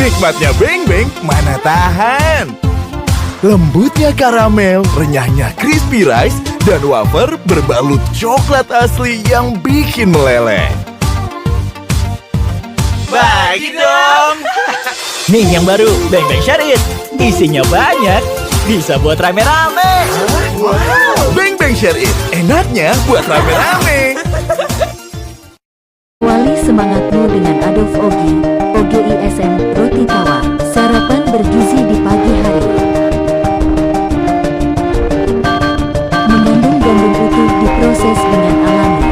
Nikmatnya beng-beng, mana tahan. Lembutnya karamel, renyahnya crispy rice, dan wafer berbalut coklat asli yang bikin meleleh. Bagi dong. Nih yang baru, Beng Beng Share It. Isinya banyak, bisa buat rame-rame. Beng-beng Share It, enaknya buat rame-rame. Wali semangatmu dengan Adof Ogi, OGISM Roti Tawar, sarapan bergizi di pagi hari. Mengandung gandum utuh diproses dengan alami.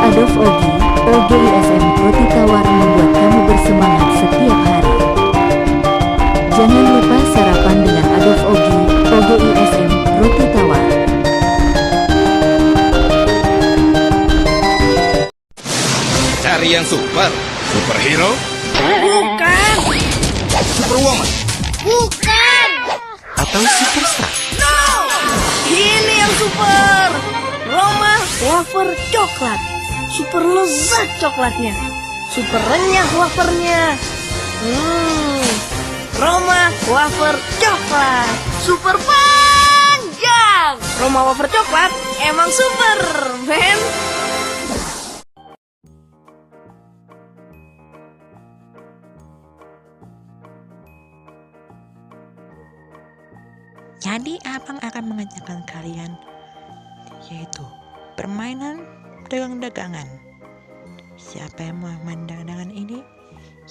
Adof Ogi, OGISM Roti Tawar membuat kamu bersemangat setiap hari. Jangan lupa sarapan dengan Adof Ogi, OGISM Roti Tawar. Cari yang super. Superhero? Bukan. Superwoman? Bukan. Atau superstar? Ini yang super. Roma wafer coklat. Super lezat coklatnya. Super renyah wafernya. Roma wafer coklat. Super panjang. Roma wafer coklat emang super, men. Jadi abang akan mengajarkan kalian yaitu permainan dagang-dagangan. Siapa yang mau main dagang-dagangan ini?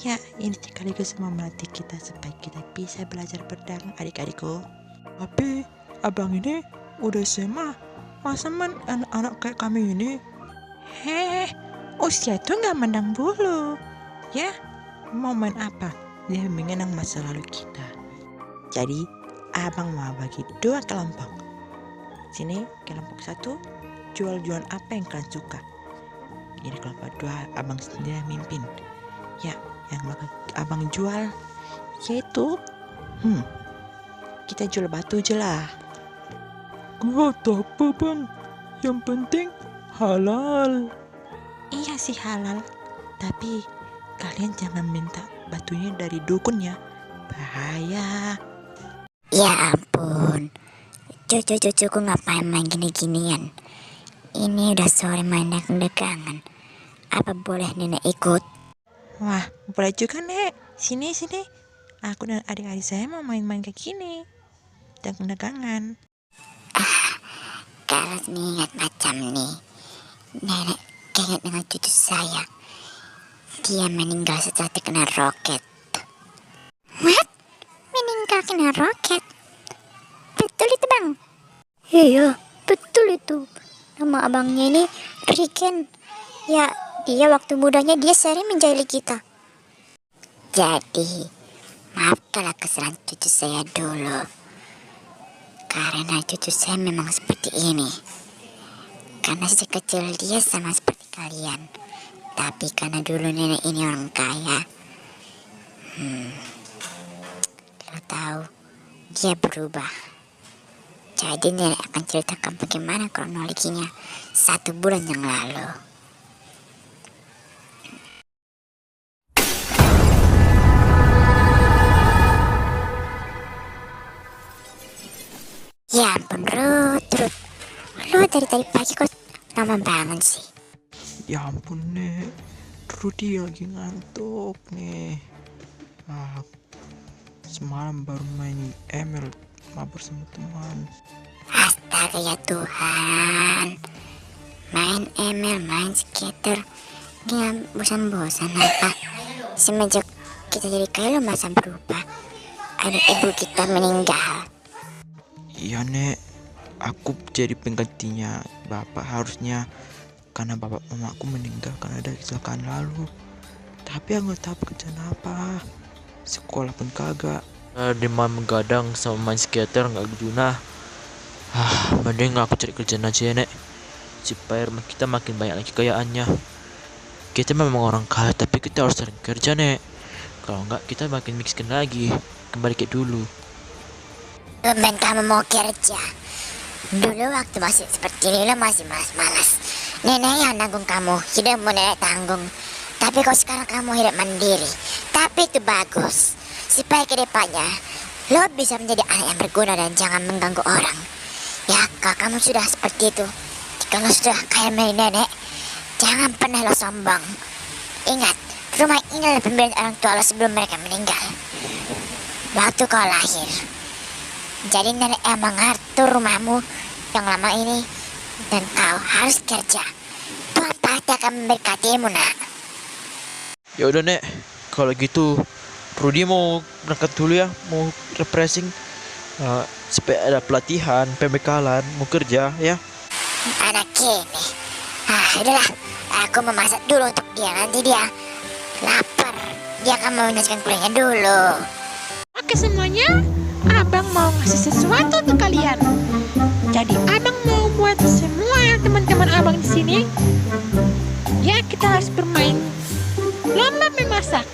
Ya, ini sekaligus mau melatih kita supaya kita bisa belajar berdagang adik-adikku. Tapi abang ini udah SMA, masa main anak-anak kayak kami ini? Usia itu nggak mandang bulu. Ya, mau main apa? Dia mengenang masa lalu kita. Jadi, abang mau bagi dua kelompok. Sini, kelompok satu, jual-jualan apa yang kalian suka. Ini kelompok dua, abang sendiri yang mimpin. Ya, yang bakal abang jual yaitu kita jual batu aja lah. Gak apa bang, yang penting halal. Iya sih halal, tapi kalian jangan minta batunya dari dukun ya, bahaya. Ya ampun, cucu-cucuku ngapain main gini-ginian? Ini udah sore main dagang-dagangan. Apa boleh nenek ikut? Wah, boleh juga nek. Sini. Aku dan adik-adik saya mau main-main kayak gini. Dagang-dagangan. Kalau ingat macam nih, nenek keinget dengan cucu saya. Dia meninggal setelah terkena roket. What? Meninggal kena roket? Betul itu bang? Iya, betul itu. Nama abangnya ini Riken. Ya, dia waktu mudanya dia sering menjahili kita. Jadi, maafkanlah kesalahan cucu saya dulu. Karena cucu saya memang seperti ini. Karena sejak kecil dia sama seperti kalian. Tapi karena dulu nenek ini orang kaya. Kalau tahu, dia berubah. Jadi nenek akan ceritakan bagaimana kronologinya 1 bulan yang lalu. Ya ampun Ruth. Lu dari tadi pagi kok lama banget sih? Ya ampun nek, Rudy lagi ngantuk nih. Semalam baru main ML bersama teman. Astaga ya Tuhan. Main ML, main skater. Dia bosan-bosan apa? Semenjak kita jadi kaya lo masa berubah. Anak ibu kita meninggal. Iya nek, aku jadi penggantinya bapak harusnya. Karena bapak mamaku meninggal karena ada kecelakaan lalu. Tapi aku gak tahu pekerjaan apa. Sekolah pun kagak. Di main gadang sama main skater nggak guna. Mending aku cari kerjaan aja ya nek, supaya rumah kita makin banyak lagi kekayaannya. Kita memang orang kaya tapi kita harus sering kerja nek. Kalau nggak kita makin miskin lagi, kembali kayak dulu. Tumben kamu mau kerja. Dulu waktu masih seperti ini lo masih malas-malas. Nenek yang nanggung kamu, hidupmu nenek tanggung. Tapi kok sekarang kamu hidup mandiri. Tapi itu bagus. Supaya kedepannya lo bisa menjadi anak yang berguna dan jangan mengganggu orang. Ya, kalau kamu sudah seperti itu, jika lo sudah kayak nenek, jangan pernah lo sombong. Ingat, rumah ini adalah pemberian orang tua lo sebelum mereka meninggal. Waktu kau lahir. Jadi nenek yang mengatur rumahmu yang lama ini. Dan kau harus kerja. Tuhan pasti akan memberkatimu, nak. Ya udah Nek, kalau gitu Rudy mau berangkat dulu ya, mau refreshing supaya ada pelatihan, pembekalan, mau kerja ya. Anak ini. Udahlah. Aku memasak dulu untuk dia. Nanti dia lapar. Dia akan melunaskan kuliahnya dulu. Oke semuanya, abang mau ngasih sesuatu untuk kalian. Jadi abang mau buat semua teman-teman abang di sini. Ya, kita harus bermain lomba memasak.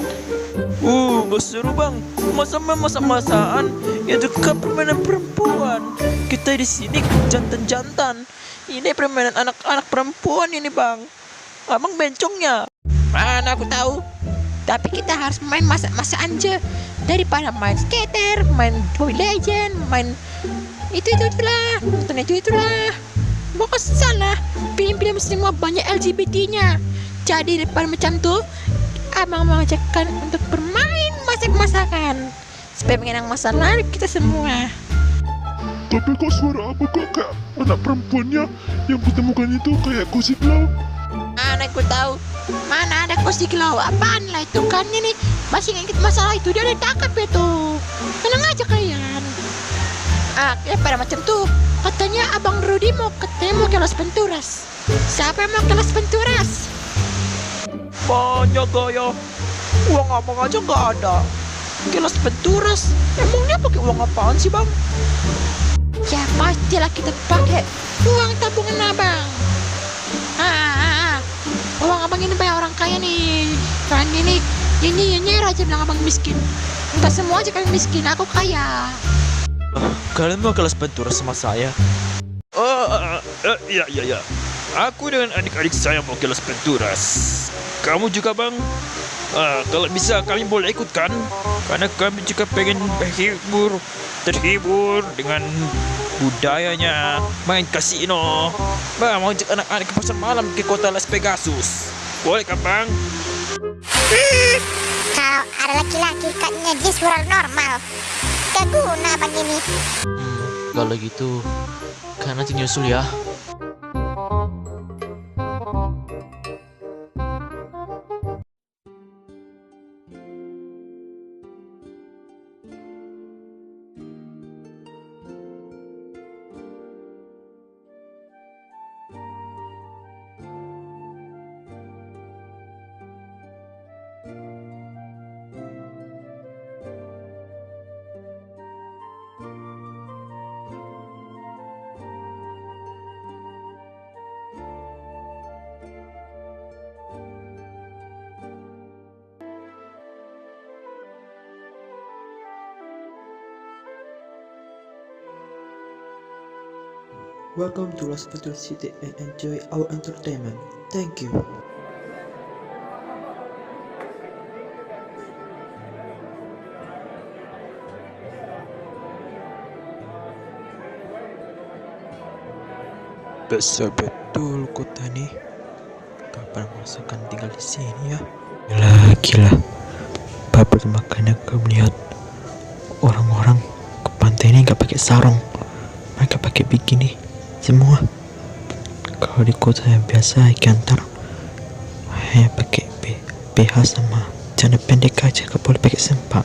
Gak seru bang, masa masak-masakan itu kan permainan perempuan. Kita di sini jantan-jantan. Ini permainan anak-anak perempuan ini bang. Abang bencongnya. Mana aku tahu. Tapi kita harus main masak-masakan aja daripada main skater, main Mobile Legend, main itulah, nonton itulah. Pokoknya salah. Film-film semua banyak LGBT-nya. Jadi daripada macam tuh, abang mengajakkan untuk bermain masak-masakan supaya mengenang masa lalu kita semua. Tapi kok suara apa kok kayak anak perempuannya yang kutemukan itu kayak Kusik Lau? Mana aku tahu. Mana ada Kusik Lau? Apaan lah itu kan ini masih ingat masalah itu, dia udah tangkap itu. Tenang aja kalian. Ya pada macam tuh katanya abang Rudy mau kelas penturas. Siapa yang mau kelas penturas? Banyak gaya. Uang abang aja nggak ada. Kelas penturas. Emangnya pakai uang apaan sih bang? Ya pastilah kita pakai uang tabungan abang. Uang abang ini banyak orang kaya nih. Kan ini aja bilang abang miskin. Enggak semua aja kalian miskin, aku kaya. Kalian mau kelas penturas sama saya? Iya. Aku dengan adik-adik saya mau kelas penturas. Kamu juga bang? Kalau bisa kami boleh ikut kan? Karena kami juga pengen terhibur dengan budayanya, main kasino. Bang, mau ajak anak-anak ke pasar malam ke kota Las Pegasus. Boleh kan bang? Kalau ada laki-laki katanya dia suara normal. Gak guna bang ini. Kalau gitu, kan nanti nyusul ya. Welcome to Las Venturas City and enjoy our entertainment. Thank you. Besar betul kota nih. Kapan masakan tinggal di sini ya? Gila. Bapak makanya kau melihat orang-orang ke pantai ini nggak pakai sarung, mereka pakai bikini semua. Kalau di kota yang biasa kantor hanya pakai BH sama celana pendek aja, gak boleh pakai sempak.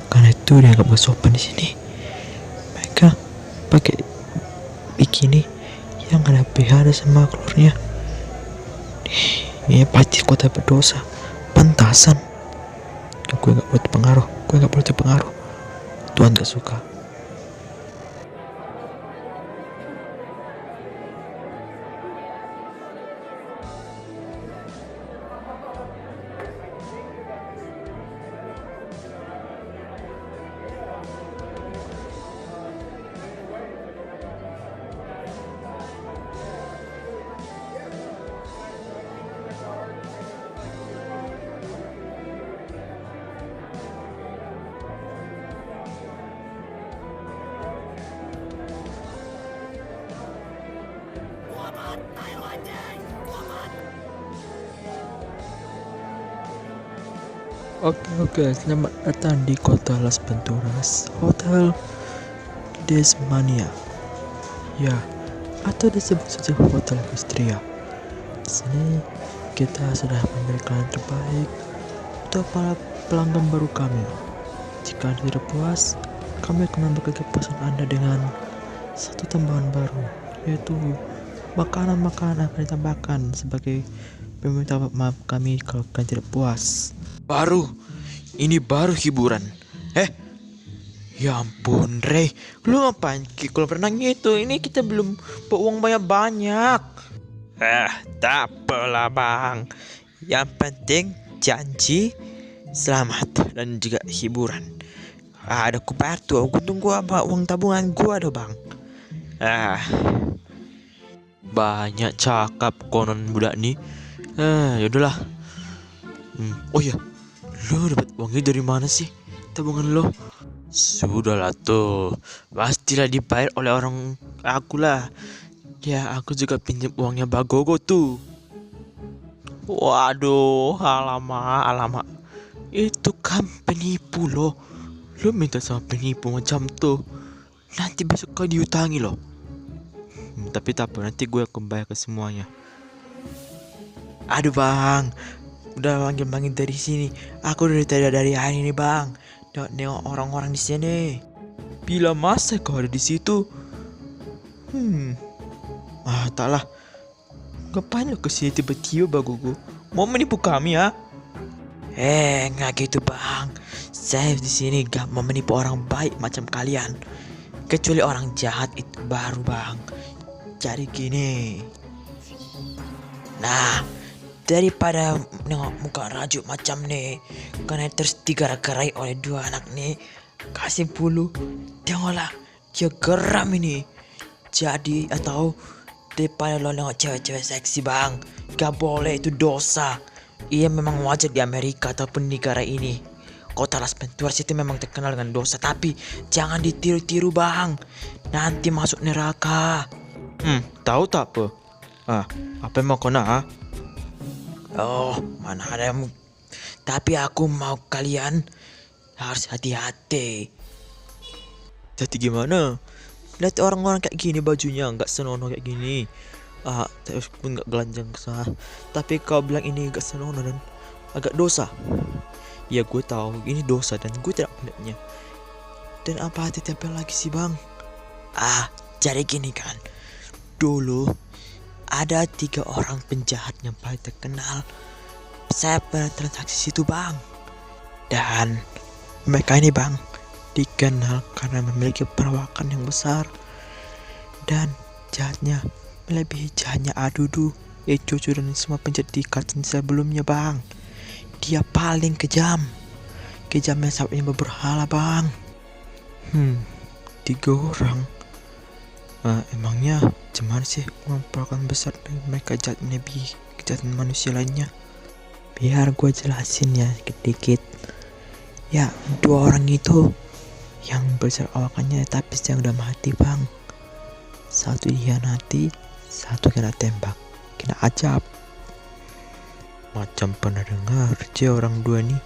Karena itu dia gak bersopan di sini. Mereka pakai bikini yang ada BH ada sama keluarnya. Ini pasti kota berdosa, pantasan. Gue gak boleh terpengaruh. Tuhan gak suka. Oke, selamat datang di kota Las Venturas, Hotel Desmania. Ya, atau disebut saja Hotel Vistria. Di sini kita sudah memberikan yang terbaik untuk para pelanggan baru kami. Jika Anda tidak puas, kami akan memberikan kepuasan Anda dengan satu tambahan baru, yaitu makanan-makanan akan ditambahkan sebagai permintaan maaf kami kalau kalian tidak puas. Ini baru hiburan. Ya ampun, Ray, lu ngapain kalau berenang gitu? Ini kita belum bawa uang banyak-banyak. Tak apalah bang. Yang penting janji selamat dan juga hiburan. Ada kubayar tuh, aku tunggu apa uang tabungan gua ada bang. Banyak cakap konon budak nih. Yaudahlah. Oh ya, lo dapat uangnya dari mana sih? Tabungan lo? Sudahlah tuh, pastilah dibayar oleh orang aku lah. Ya, aku juga pinjam uangnya Bagogo tuh. Waduh, alamak. Itu kan penipu loh. Lo minta sama penipu macam tuh, nanti besok kau diutangi loh. Tapi tak apa, nanti gue akan bayar ke semuanya. Aduh bang, udah manggil dari sini. Aku dari hari ini bang. Nengok orang-orang di sini. Bila masa kau ada di situ? Taklah. Ngapain lo kesini tiba-tiba Bagogo? Mau menipu kami ya? Nggak gitu bang. Saya di sini gak mau menipu orang baik macam kalian. Kecuali orang jahat itu baru bang. Jadi gini. Nah, daripada nengok muka rajuk macam nih, karena terus digarai-garai oleh dua anak nih, kasih puluh. Tengoklah, dia geram ini. Jadi atau daripada lo nengok cewek-cewek seksi bang, gak boleh, itu dosa. Iya memang wajar di Amerika ataupun negara ini. Kota Las Venturas itu memang terkenal dengan dosa, tapi jangan ditiru-tiru bang. Nanti masuk neraka. Tahu tak apa? Apa yang mau kau nak? Oh, mana ada yang... Tapi aku mau kalian harus hati-hati. Jadi gimana? Lihat orang-orang kayak gini bajunya, nggak senonoh kayak gini. Terus pun nggak gelanjang sah. Tapi kau bilang ini nggak senonoh dan agak dosa. Ya gue tahu ini dosa dan gue tidak melihatnya. Dan apa hati-hati lagi sih bang? Jadi gini kan. Dulu ada 3 orang penjahat yang paling terkenal. Saya pernah transaksi situ bang. Dan mereka ini bang dikenal karena memiliki perawakan yang besar. Dan jahatnya melebihi jahatnya Adudu, Cucu dan semua penjahat di kartun sebelumnya bang. Dia paling kejam. Kejamnya sampai berhala bang. 3 orang. Emangnya cuman sih perawakan besar dari mereka jahat melebihi kejahatan manusia lainnya? Biar gue jelasin ya sedikit. Ya 2 orang itu yang besar awakannya tapi yang udah mati bang. Satu dihianati, satu kena tembak, kena ajab. Macam pernah dengar sih orang 2 nih.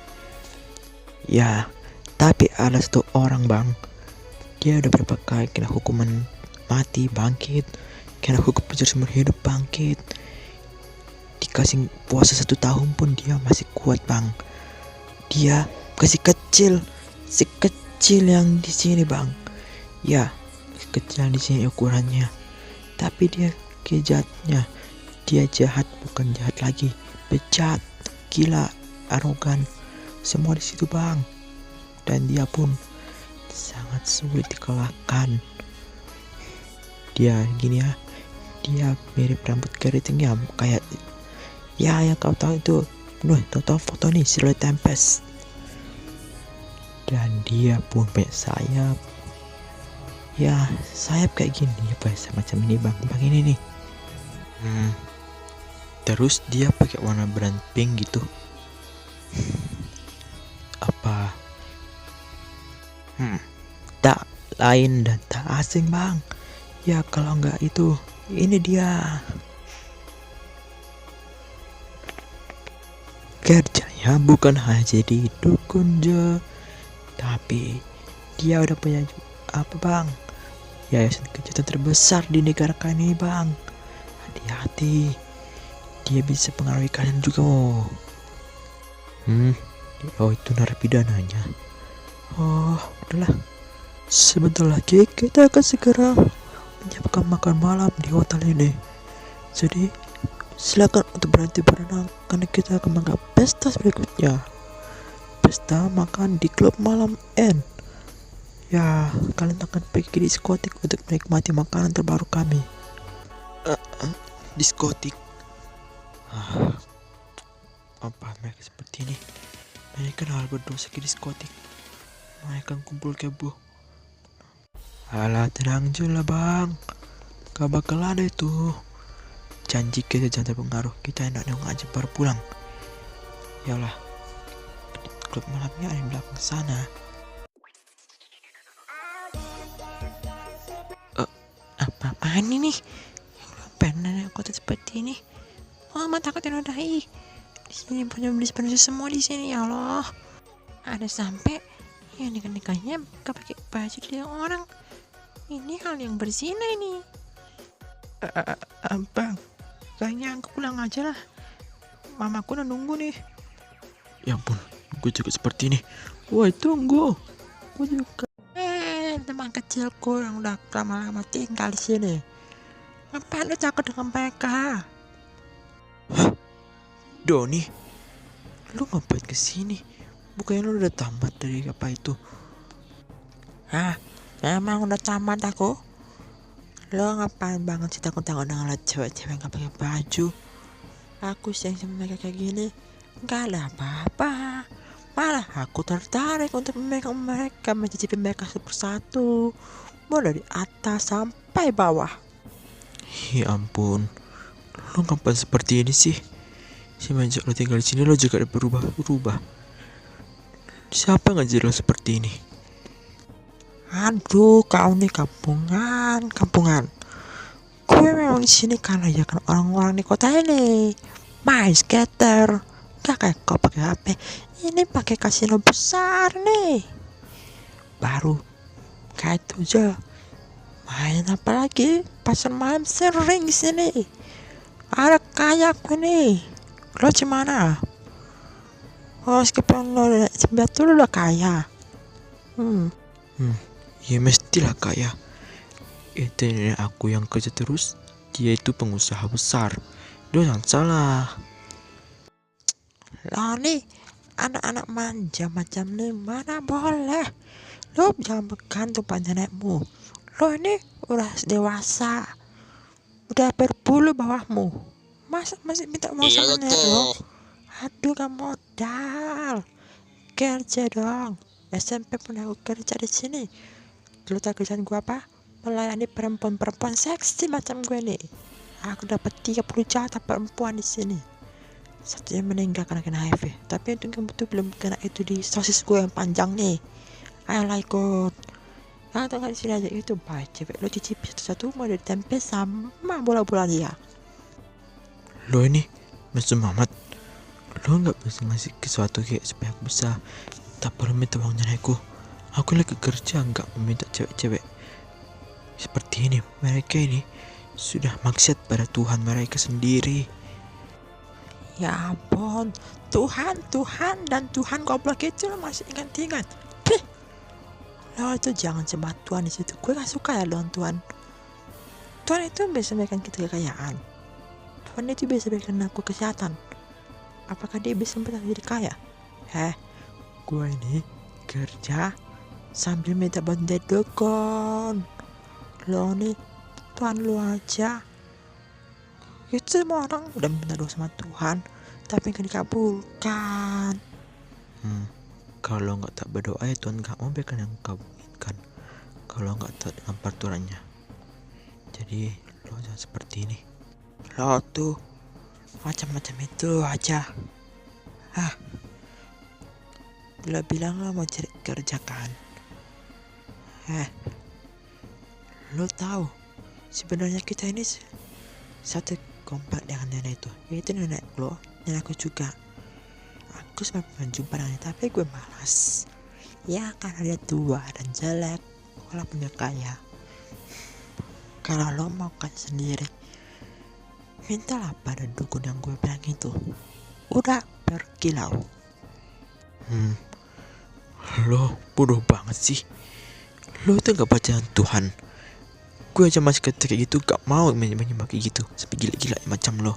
Ya, tapi ada 1 orang bang. Dia udah berapa kali kena hukuman mati bangkit, kena hukum penjara seumur hidup bangkit. Dikasih puasa 1 tahun pun dia masih kuat bang. Dia masih kecil, si kecil yang di sini bang. Ya, kecil di sini ukurannya. Tapi dia kejatnya, dia jahat bukan jahat lagi, bejat, gila, arogan, semua di situ bang. Dan dia pun sangat sulit dikalahkan. Dia gini ya, dia mirip rambut keritingnya kayak ya yang kau tahu itu. Tahu foto nih Shirley Tempest. Dan dia pun banyak sayap. Ya sayap kayak gini ya macam ini bang ini nih. Terus dia pakai warna brand pink gitu. Apa? Tak lain dan tak asing bang. Ya kalau enggak itu, ini dia. Kerjanya dia bukan hanya jadi dukun aja, tapi dia udah punya apa bang? Yayasan kejutan terbesar di negara kami bang. Hati-hati, dia bisa pengaruhi kalian juga oh. Oh itu narapidana-nya. Oh udahlah, sebentar lagi kita akan segera menyiapkan makan malam di hotel ini. Jadi silakan untuk berhenti berenang karena kita akan menggelar pesta berikutnya. Pesta makan di klub malam N. Ya, kalian akan pergi ke diskotik untuk menikmati makanan terbaru kami. Diskotik. Apa mereka seperti ini? Mereka hal berdosa ke diskotik. Mereka kumpul kebo. Alah tenang aja lah bang, gak bakal ada itu. Janji kita jangan terpengaruh, kita enaknya aja baru pulang. Yalah, klub malamnya ada di belakang sana. Apaan ini? Pengen kota seperti ini. Oh, mata aku terinodai. Di sini punya beli semua di sini ya Allah. Ada sampai yang nikahnya gak pakai baju dia orang. Ini hal yang berzina ini. Bang, kayaknya aku pulang aja lah. Mamaku udah nunggu nih. Ya ampun, gue juga seperti ini. Woi tunggu, gue juga. Teman kecilku yang udah lama-lama tinggal di sini. Ngapain lu takut dengan mereka? Hah? Doni, lu ngapain kesini? Bukannya lu udah tamat dari apa itu? Hah? Emang udah tamat aku? Lo ngapain banget sih takut-takut dengan cewek-cewek gak pakai baju? Aku sayang sama mereka kayak gini, gak ada apa-apa. Malah aku tertarik untuk memegang mereka, mencicipi mereka satu persatu, mulai dari atas sampai bawah. Ya ampun, lo ngapain seperti ini sih? Semenjak lo tinggal di sini lo juga berubah. Siapa ngajar lo seperti ini? Aduh, kau nih kampungan. Gue memang di sini karena ya kan orang-orang di kota ini main skater, gak kayak kau pakai HP. Ini pakai kasino besar nih. Baru kayak itu aja. Main apa lagi? Pasar malam sering di sini. Ada kayak nih. Lo gimana? Oh, meskipun lo sebetulnya lo udah kaya. Ya mestilah kaya. Itu nenek aku yang kerja terus. Dia itu pengusaha besar. Lo jangan salah. Lo nih anak-anak manja macam nih mana boleh. Lo jangan bergantung pada nenekmu. Lo ini udah dewasa, udah berbulu bawahmu. Masa masih minta mau sama nenek lo? Aduh gak modal. Kerja dong. SMP pun aku kerja di sini. Lo tahu kerjaan gue apa? Melayani perempuan-perempuan seksi macam gue nih. Aku dapat 30 juta perempuan di sini. Satunya meninggal karena kena HIV. Tapi untuk kamu tuh belum kena itu di sosis gue yang panjang nih. Ayolah ikut. Nah, tengah di sini aja itu baik cewek. Lo cicipi satu-satu mau dari tempe sama bola-bola dia. Lo ini mesum amat. Lo nggak bisa ngasih sesuatu kayak supaya aku bisa tak perlu minta uang nenekku. Aku lagi kerja nggak meminta cewek-cewek seperti ini. Mereka ini sudah maksiat pada Tuhan mereka sendiri. Ya ampun, Tuhan dan Tuhan goblok itu lo masih ingat. Lo itu jangan sebut Tuhan di situ. Gue gak suka ya lo Tuhan. Tuhan itu bisa berikan kita kekayaan. Tuhan itu bisa berikan aku kesehatan. Apakah dia bisa membuat aku jadi kaya? Gue ini kerja sambil minta bantuan dukun. Lo nih Tuhan lo aja. Itu semua orang udah minta doa sama Tuhan, tapi gak dikabulkan. Kalau nggak tak berdoa ya Tuhan nggak mau berikan yang kau inginkan. Kalau nggak tak dengan peraturannya. Jadi lo jangan seperti ini. Lo tuh macam-macam itu aja. Lo bilang lo mau cari kerja kan? Lo tahu sebenarnya kita ini satu kompak dengan nenek itu, yaitu nenek lo, nenekku juga. Aku sempat jumpa dengannya, tapi gue malas. Ya karena dia tua dan jelek, walaupun dia kaya. Kalau lo mau kaya sendiri, mintalah pada dukun yang gue bilang itu. Udah berkilau. Lo bodoh banget sih. Lo tuh gak percaya Tuhan. Gue aja masih ketika gitu gak mau menyembah kayak gitu sampai gila-gila macam lo.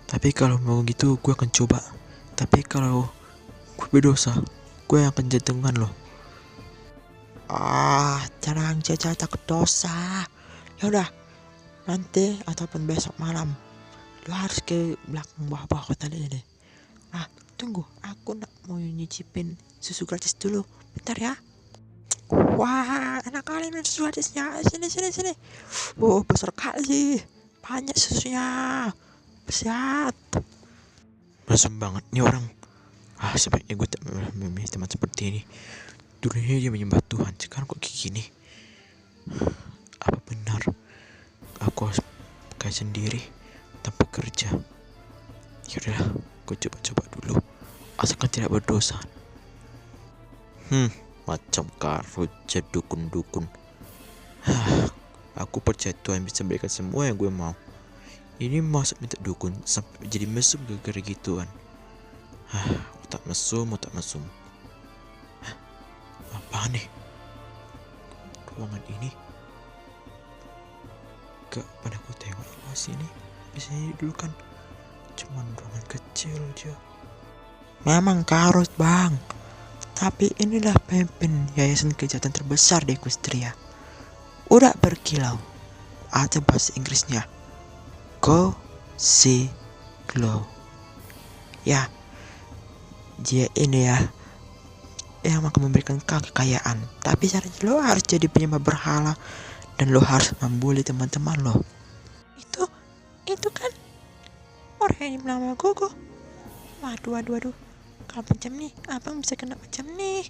Tapi kalau mau gitu gue akan coba. Tapi kalau gue berdosa, gue yang akan jantungan lo. Jangan jajal takut dosa. Yaudah, nanti ataupun besok malam lo harus ke belakang bawah kota ini. Tunggu, aku nak mau nyicipin susu gratis dulu. Bentar ya. Wah, enak kali nih susu gratisnya. Sini. Besar kali. Banyak susunya. Siap. Mesum banget nih orang. Sebaiknya gue tak memilih teman seperti ini. Dulunya dia menyembah Tuhan, sekarang kok kayak gini. Apa benar aku harus kaya sendiri tanpa kerja? Yaudahlah, gue coba dulu. Asalkan tidak berdosa. Macam karuja dukun-dukun. Aku percaya Tuhan bisa berikan semua yang gue mau. Ini masa minta dukun sampai jadi mesum gara-gara gituan. Otak mesum. Apaan nih? Ruangan ini gak pada aku tengok di sini. Biasanya dulu kan cuman ruangan kecil aja. Memang karut bang, tapi inilah pemimpin yayasan kejahatan terbesar di Equestria. Udah berkilau, atau bahasa Inggrisnya Go See Glow. Ya, dia ini ya yang akan memberikan kau kekayaan. Tapi syaratnya lo harus jadi penyembah berhala dan lo harus membuli teman-teman lo. Itu kan orang yang bernama Gogo. Waduh. Kalau macam nih, abang bisa kena macam nih.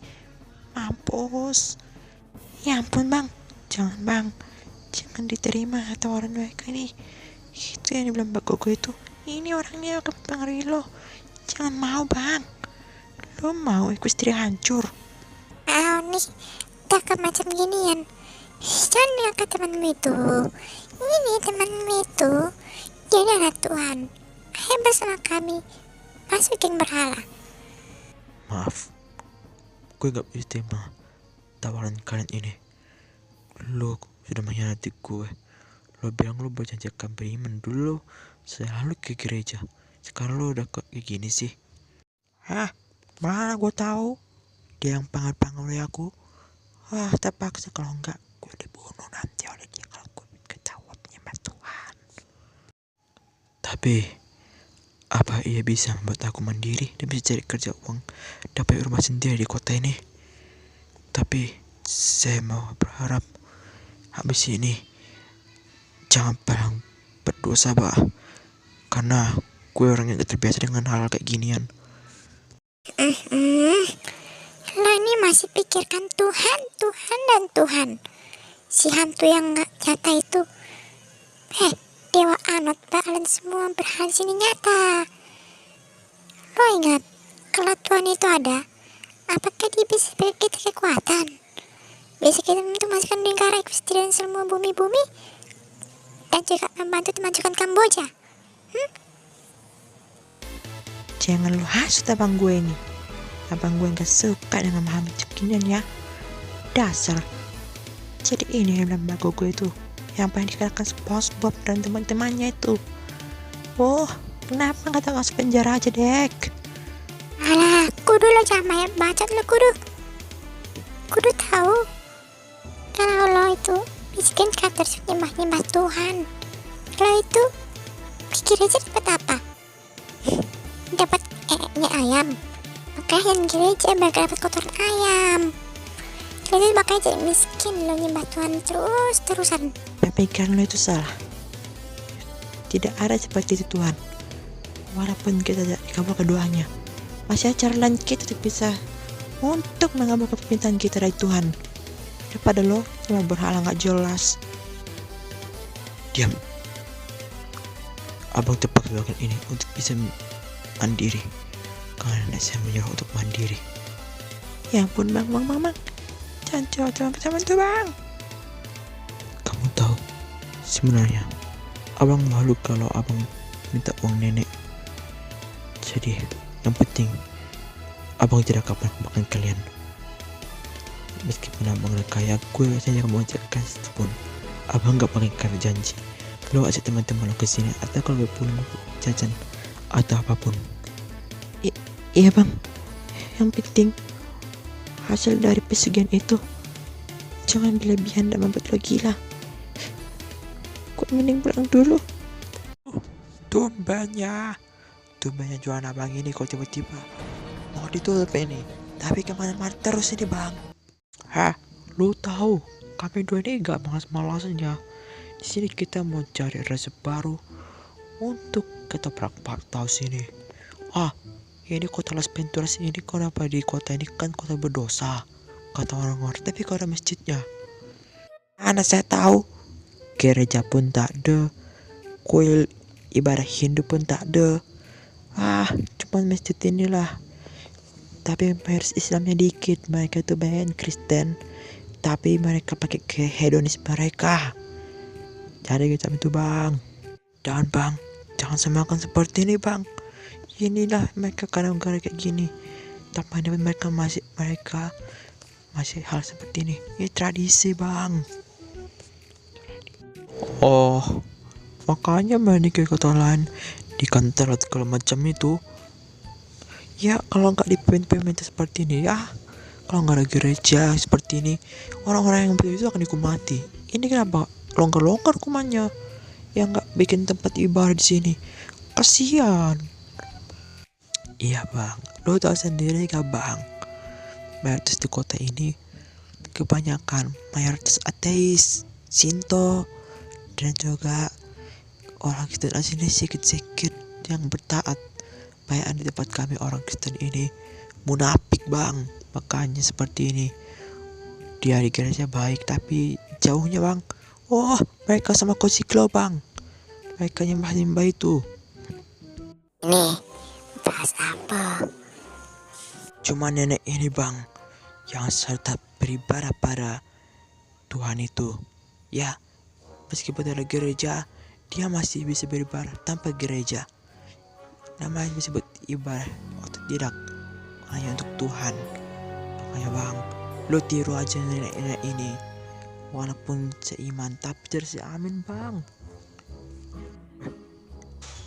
Mampus. Ya ampun bang, jangan bang, jangan diterima tawaran mereka ini. Itu yang dibilang Mbak Gogo itu. Ini orangnya akan mempengaruhi lo. Jangan mau bang. Lo mau Equestria hancur. Nih, takut macam ginian. Jangan bilang ke temanmu itu. Ini temanmu itu, dia adalah Tuhan. Ayo bersama kami masukin berhala. Maaf, gue gak bisa terima tawaran kalian ini. Lo sudah mengkhianati gue. Lo bilang lo berjanji akan beriman dulu, selalu ke gereja. Sekarang lo udah kayak gini sih. Mana gue tahu dia yang panggil aku. Terpaksa, kalau enggak gue dibunuh nanti oleh dia kalau gue ketahuan menyembah Tuhan. Tapi apa ia bisa membuat aku mandiri dan bisa cari kerja uang, dapat rumah sendiri di kota ini? Tapi saya mau berharap habis ini jangan pernah berdosa bah, karena gue orang yang gak terbiasa dengan hal kayak ginian. Lo ini masih pikirkan Tuhan dan Tuhan. Si hantu yang gak nyata itu. Dewa Anot kalian semua berhasil sini nyata. Lo ingat, kalau Tuhan itu ada, apakah dia bisa beri kita kekuatan? Bisa kita untuk masukkan lingkaran Equestria dan semua bumi-bumi, dan juga membantu memajukan Kamboja. Jangan lu hasut abang gue ini. Abang gue gak suka dengan memahami beginian ya. Dasar. Jadi ini yang bilang Mbak Gogo itu, yang pengen dikatakan SpongeBob dan teman-temannya itu. Kenapa gak masuk penjara aja, Dek? Alah, kudu lo jangan banyak bacot lo, kudu tahu kalau lo itu bikin kantor nyembah Tuhan. Lo itu pikir aja dapat apa? Dapat ayam. Makanya gereja bakal dapat kotoran ayam. Jadi makanya jadi miskin lo nyembah Tuhan terus-terusan. Pikiran lo itu salah. Tidak ada seperti itu Tuhan. Walaupun kita tidak dikabulkan doanya, masih ada cara lain kita untuk bisa untuk mengabulkan permintaan kita dari Tuhan. Daripada lo cuma berhala gak jelas. Diam. Abang terpaksa melakukan ini untuk bisa mandiri. Karena nenek saya menyuruh untuk mandiri. Ya ampun bang. Jangan coba itu bang. Kamu tahu, sebenarnya abang malu kalau abang minta uang nenek. Jadi yang penting abang tidak akan makan kalian. Meskipun abang udah kaya, gue biasanya mau ajakkan pun abang gak pakai kata janji. Kalau ajak teman-teman lo kesini atau kalau gue pulang jajan atau apapun. Iya bang. Yang penting hasil dari pesugihan itu jangan berlebihan dan membuat lo gila. Gue mending pulang dulu. Tumbannya jualan abang ini kok tiba-tiba mau ditutup ini. Tapi kemana-mana terus ini bang. Hah, lu tahu kami dua ini gak malas-malasnya. Di sini kita mau cari resep baru untuk ketoprak tahu sini. Ini kota Las Venturas ini kenapa di kota ini kan kota berdosa kata orang-orang, tapi kok ada masjidnya. Mana saya tahu, gereja pun tak ada, kuil ibadah Hindu pun tak ada. Cuma masjid inilah. Tapi mayoritas Islamnya dikit, mereka tuh banyak Kristen, tapi mereka pakai hedonis mereka. Jadi macam itu bang. Jangan bang, jangan semakan seperti ini bang. Inilah mereka kadang-kadang kayak gini. Tapi mereka masih hal seperti ini. Ini tradisi bang. Makanya main kayak kota lain di kantor atau kalau macam itu. Ya kalau nggak dipimpin seperti ini ya, kalau nggak ada gereja seperti ini, orang-orang yang betul itu akan dihukum mati. Ini kenapa longgar-longgar hukumannya? Yang nggak bikin tempat ibadah di sini, kasihan. Iya bang, lo tahu sendiri gak bang, mayoritas di kota ini kebanyakan mayoritas ateis, Shinto, dan juga orang Kristen sini sedikit-sedikit yang bertaat. Bayaan di tempat kami orang Kristen ini munafik bang, makanya seperti ini. Dia di gereja baik tapi jauhnya bang. Mereka sama Kosiklo bang, mereka nyembah itu. Nih, bahas apa? Cuma nenek ini bang yang serta beribadah pada Tuhan itu. Ya, meskipun ada gereja, dia masih bisa beribadah tanpa gereja. Namanya disebut ibadah otodidak, hanya untuk Tuhan. Makanya bang, lo tiru aja nenek-nenek ini. Walaupun seiman tapi tidak seamin bang.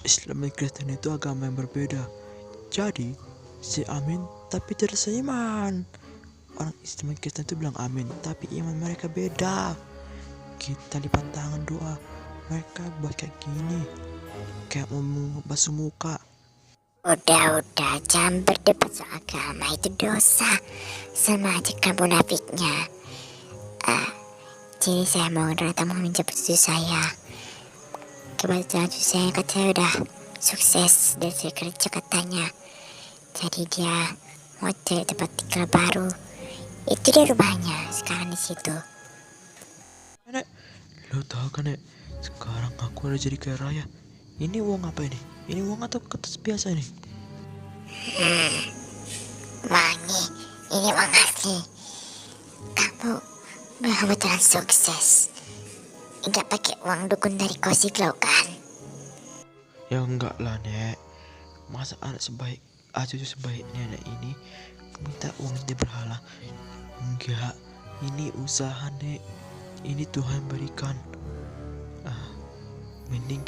Islam dan Kristen itu agama yang berbeda. Jadi seamin tapi tidak seiman. Orang Islam dan Kristen itu bilang amin, tapi iman mereka beda. Kita lipat tangan doa, mereka buat kayak gini, kayak mau basuh muka. Udah, jangan berdebat soal agama, itu dosa. Sama aja kamu munafiknya. Jadi saya mau datang meminjam cucu saya. Kebetulan cucu saya katanya udah sukses dari kerja katanya. Jadi dia mau cari tempat tinggal baru. Itu dia rumahnya sekarang di situ. Nek, lo tahu kan nek, sekarang aku udah jadi kaya raya. Ini uang apa ini? Ini uang atau kertas biasa nih? Wangi, ini uang asli. Kamu beneran sukses. Enggak pakai uang dukun dari Kosiklo kan? Ya enggak lah nek. Masa anak cucu sebaik nenek ini minta uang di berhala? Enggak, ini usaha nek. Ini Tuhan berikan. Mending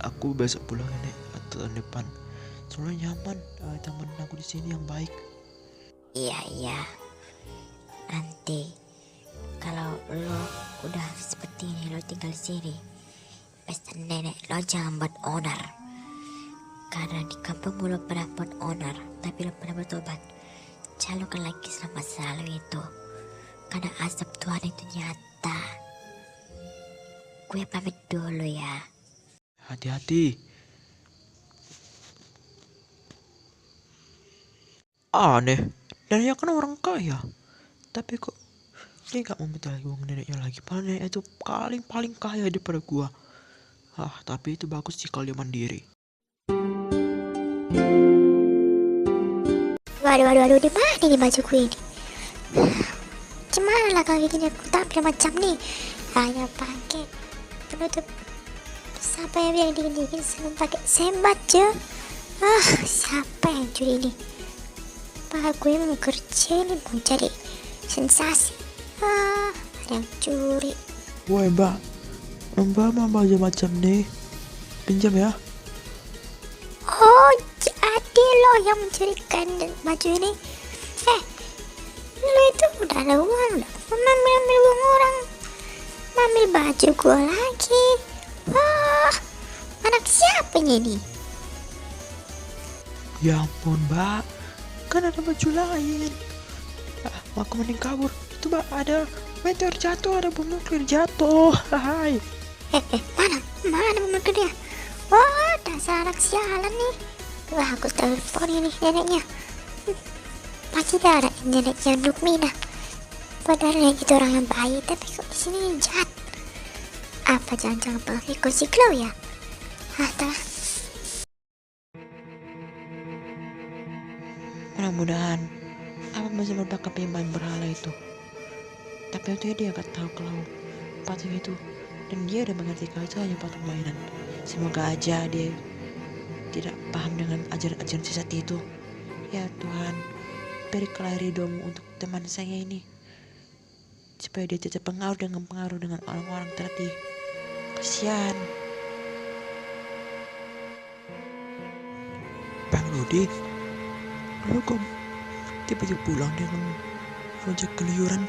aku besok pulang nek atau tahun depan. Soalnya nyaman, teman aku di sini yang baik. Iya. Nanti kalau lo udah seperti ini, lo tinggal di sini, pesta nenek lo jangan buat onar. Karena di kampung lo pernah buat onar, tapi lo pernah bertobat. Jangan lupakan lagi selama selalu itu. Karena asap Tuhan itu nyata. Gue pamit dulu ya. Hati-hati. Aneh, neneknya kan orang kaya, tapi kok dia gak mau minta lagi uang neneknya lagi. Padahal neneknya itu paling kaya daripada gua. Tapi itu bagus sih kalau dia mandiri. Aduh, di mana nih bajuku ini? Gimana lah kalau gini aku tampil macam nih? Hanya pakai penutup. Siapa yang bilang dingin-dingin sama pakai sembat ya? Siapa yang curi ini? Pak, gue mau kerja nih, mau cari sensasi. Ada yang curi. Woi mbak mau baju macam nih, pinjam ya. Oh, jadi lo yang mencurikan baju ini? Lo itu udah ada uang, udah ngambil uang orang, ngambil baju gue lagi. Wah, anak siapa ini? Ya ampun mbak, kan ada baju lain. Aku mending kabur. Itu mbak, ada meteor jatuh, ada bom nuklir jatuh. Hai. Mana bom nuklir dia? Wah, dasar anak sialan nih. Wah, aku telepon ini neneknya. Pasti ada neneknya Nukmina. Padahal yang itu orang yang baik, tapi kok di sini jahat. Apa jangan-jangan pengikut si Glow ya? Entah. Mudah-mudahan apa masih merupakan penyembahan berhala itu. Tapi waktu dia gak tahu kalau patung itu, dan dia udah mengerti kalau itu hanya patung mainan. Semoga aja dia tidak paham dengan ajaran-ajaran sesat itu. Ya Tuhan, berikanlah ridho-Mu untuk teman saya ini, supaya dia tidak terpengaruh dengan orang-orang terlatih. Kasihan. Bang Rudi, lu kok tiba-tiba pulang dengan rojak keluyuran?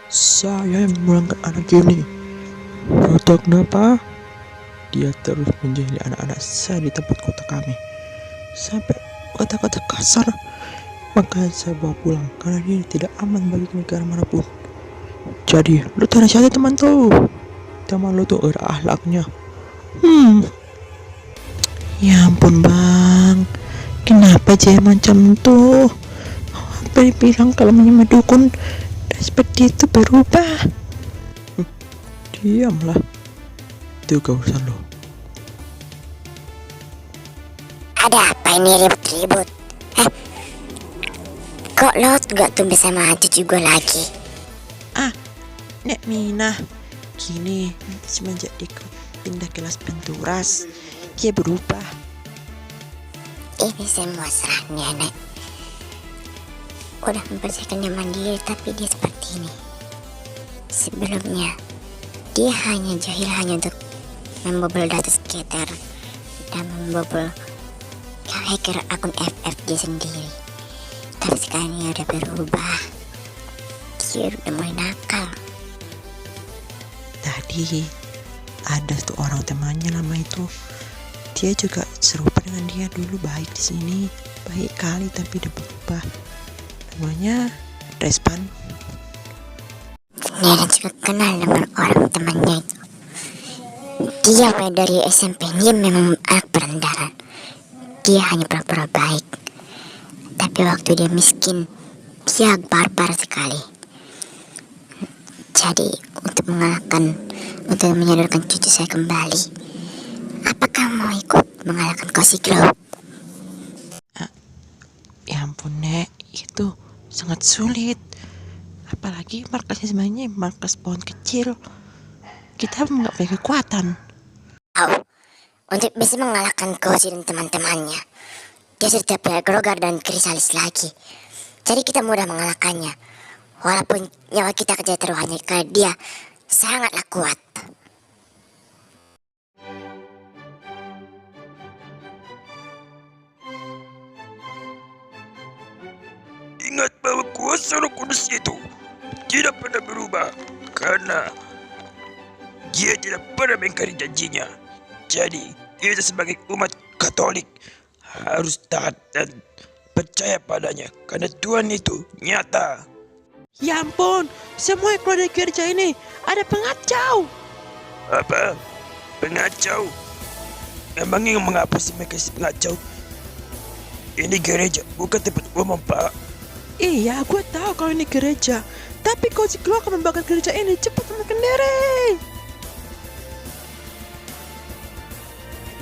Saya yang memulangkan anak ini. Gak tahu kenapa dia terus menjahili anak-anak saya di tempat kota kami, sampai kata-kata kasar. Maka saya bawa pulang karena ini tidak aman bagi negara manapun. Jadi lu tanya siapa teman tuh? Teman lu tuh ada akhlaknya. Ya ampun bang, kenapa dia macam tuh? Apa dibilang kalau menyembah dukun dan seperti itu berubah? Diamlah, itu gak urusan lo. Ada apa ini ribut-ribut? Kok lo gak tumbuh sama cucu gue lagi? Nek Mina, kini semenjak dia pindah kelas penturas, dia berubah. Ini semua serahnya, Nek. Udah mempersiapkannya mandiri, tapi dia seperti ini. Sebelumnya, dia hanya jahil hanya untuk membobol data skater dan membobol hacker akun FF dia sendiri. Tapi sekarang dia udah berubah. Dia udah mulai nakal. Tadi ada tuh orang temannya lama itu, dia juga serupa dengan dia dulu, baik di sini, baik kali, tapi dia berubah. Namanya Respan. Dia juga kenal dengan orang temannya itu. Dia mulai dari SMP, dia memang anak berendaran. Dia hanya pura-pura baik. Tapi waktu dia miskin, dia barbar sekali. Jadi untuk menyadarkan cucu saya kembali, apakah mau ikut mengalahkan Cozy Glow? Ya ampun Nek, itu sangat sulit. Apalagi markasnya sebenarnya markas pohon kecil. Kita nggak punya kekuatan. Untuk bisa mengalahkan Cozy dan teman-temannya, dia sudah tidak grogar dan krisalis lagi. Jadi kita mudah mengalahkannya. Walaupun nyawa kita kerja taruhannya karena dia sangatlah kuat. Ingat bahwa kuasa Roh Kudus itu tidak pernah berubah karena dia tidak pernah mengingkari janjinya. Jadi, kita sebagai umat Katolik harus taat dan percaya padanya karena Tuhan itu nyata. Ya ampun, semua yang keluar dari gereja ini ada pengacau. Apa? Pengacau? Emangnya mengapa sih mereka si pengacau? Ini gereja, bukan tempat umum, Pak. Iya, gue tahu kalau ini gereja. Tapi Cozy Glow akan membakar gereja ini. Cepat temukan diri.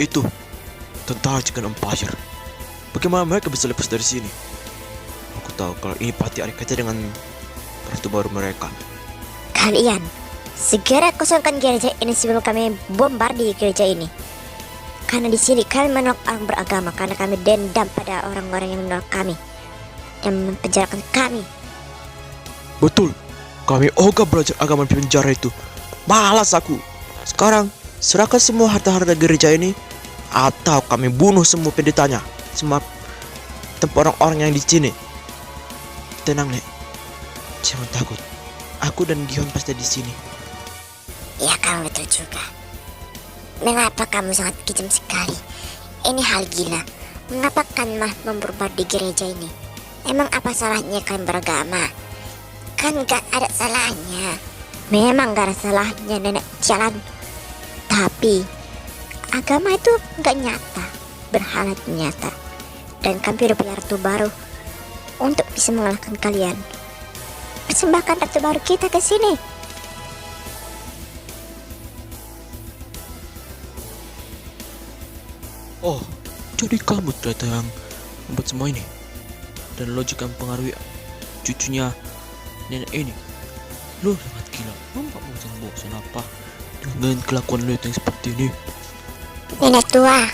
Itu tentara Chicken Empire. Bagaimana mereka bisa lepas dari sini? Aku tahu kalau ini pasti ada kaitan dengan ratu baru mereka. Kalian segera kosongkan gereja ini sebelum kami bombardir gereja ini. Karena di sini kami menolak orang beragama karena kami dendam pada orang-orang yang menolak kami dan mempenjarakan kami. Betul, kami ogah belajar agama di penjara itu. Malas aku. Sekarang serahkan semua harta-harta gereja ini atau kami bunuh semua pendetanya, semua tempat orang-orang yang di sini. Tenang, Nek. Jangan takut. Aku dan Gion pasti di sini. Ya, kamu betul juga. Mengapa kamu sangat kejam sekali? Ini hal gila. Mengapa kalian malah memborbar di gereja ini? Emang apa salahnya kalian beragama? Kan gak ada salahnya. Memang gak ada salahnya nenek jalan. Tapi agama itu gak nyata, berhala nyata. Dan kami udah punya ratu baru untuk bisa mengalahkan kalian. Persembahkan ratu baru kita ke sini. Oh, jadi kamu ternyata yang membuat semua ini. Dan lo juga mempengaruhi cucunya nenek ini. Lo sangat gila. Lo gak bosan apa dengan kelakuan lo yang seperti ini? Nenek tua,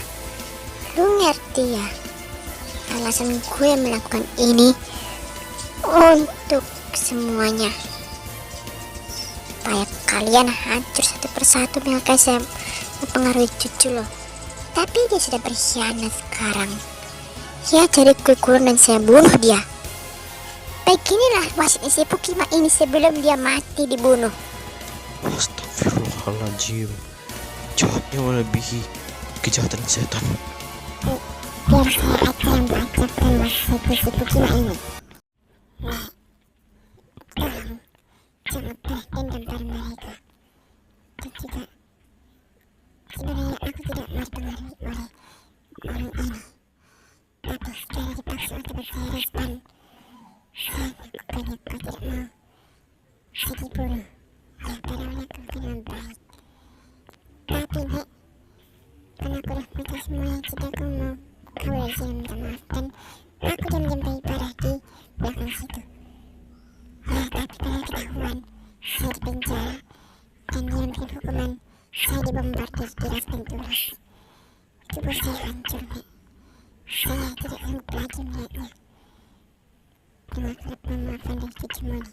lu ngerti ya alasan gue melakukan ini untuk semuanya, supaya kalian hancur satu persatu mengangkat saya mempengaruhi cucu lo. Tapi dia sudah berkhianat sekarang. Ya jadi kukulan dan saya bunuh dia. Beginilah wasit isi Pukima ini sebelum dia mati dibunuh. Astagfirullahaladzim. Jahatnya melebihi kejahatan setan. Biar saya aja yang bacakan wasit isi Pukima ini. Tolong jangan balas dendam pada mereka. Dan juga sebenarnya aku tidak dipengaruhi oleh orang ini. Tapi setelah dipaksa untuk bersaya respon, saya melakukannya kau tidak mau. Saya dibunuh. Ya padahal aku bukan yang baik. Tapi Nek, karena aku udah minta semuanya, jadi aku mau kau dari sini minta maaf. Dan aku diam-diam beribadah di belakang situ. Ya tapi pada ketahuan saya di penjara dan dia memberikan hukuman. Saya dibombardir di ras penturas. Tubuh saya hancur, Nek. Saya tidak sanggup lagi melihatnya. Dengan harap memaafkan dari cucumu ini.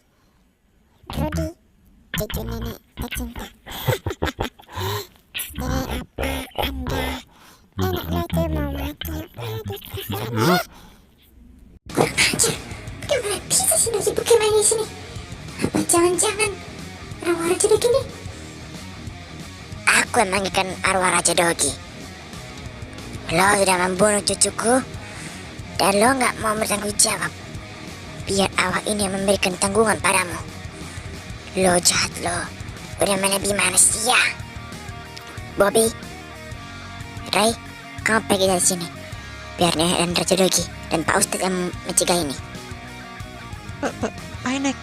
Rudy, cucu nenek tercinta. Sebenarnya apa Anda? Nenek lo itu mau mati apa di kasarnya? Kurang ajar. Bagaimana bisa sih Dogi Pokemon di sini? Apa jangan-jangan arwah Raja Dogi ini? Aku yang manggilkan arwah Raja Dogi. Lo sudah membunuh cucuku dan lo gak mau bertanggung jawab. Biar awak ini yang memberikan tanggungan padamu. Lo jahat lo, udah melebihi manusia. Bobby, Ray, kamu pergi dari sini. Biar Nenek dan Raja Dogi dan Pak Ustadz yang mencegah ini. Pak Nek,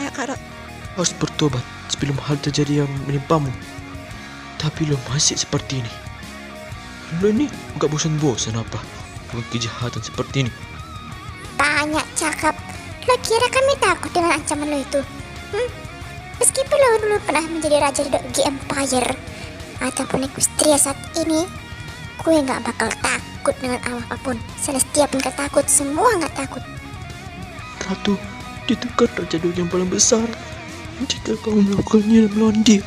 ayo Kak. Harus bertobat sebelum hal terjadi yang menimpamu. Tapi lo masih seperti ini. Lo ini gak bosan-bosan apa buat kejahatan seperti ini? Banyak cakap. Lo kira kami takut dengan ancaman lo itu? Meskipun lo dulu pernah menjadi Raja Dogi Empire ataupun Equestria saat ini, gue gak bakal takut dengan apapun. Celestia pun gak takut, semua gak takut. Ratu, itu kan Raja Dogi yang paling besar. Jika kau melakukannya dan melawan dia,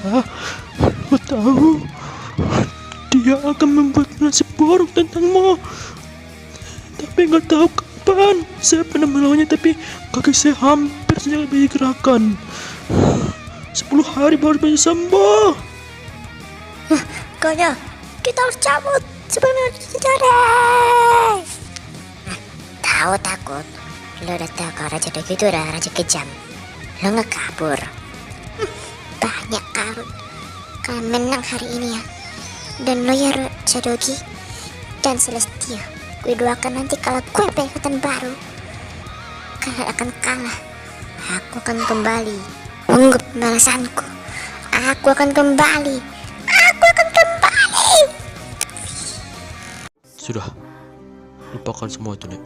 lo tahu dia akan membuat nasib buruk tentangmu. Tapi nggak tahu kapan. Saya pernah melawannya, tapi kaki saya hampir saja lebih gerakan. 10 hari baru bisa sembuh. Kayaknya kita harus cabut sebelum terjadi. Tahu takut? Lo udah tahu kalau Raja Dogi itu udah raja kejam. Lo nggak kabur. Banyak karut. Kalian menang hari ini ya. Dan lo ya Raja Dogi dan Celestia. Gue doakan nanti kalau gue punya kekuatan baru, kalian akan kalah. Aku akan kembali menunggu pembalasanku. Aku akan kembali. Aku akan kembali. Sudah, lupakan semua itu, Nek.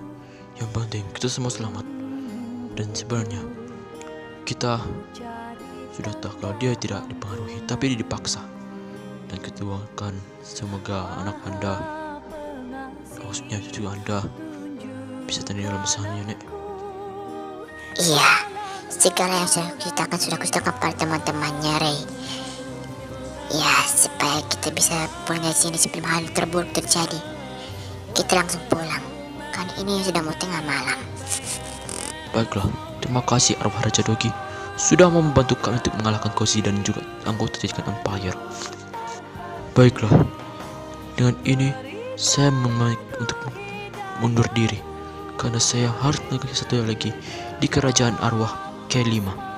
Yang penting kita semua selamat. Dan sebenarnya kita sudah tahu kalau dia tidak dipengaruhi, tapi dia dipaksa. Dan kita doakan semoga anak Anda, maksudnya cucu Anda, bisa tenang dalam misalnya, Nek. Iya, segala yang sudah kita akan sudah kuceritakan pada teman-temannya, Ray. Ya, supaya kita bisa pulang dari sini sebelum hal terburuk terjadi. Kita langsung pulang, karena ini sudah mau tengah malam. Baiklah, terima kasih arwah Raja Dogi sudah mau membantu kami untuk mengalahkan Kozi dan juga anggota jajaran Empire. Baiklah, dengan ini saya memilih untuk mundur diri karena saya harus melakukan satu lagi di kerajaan arwah K5.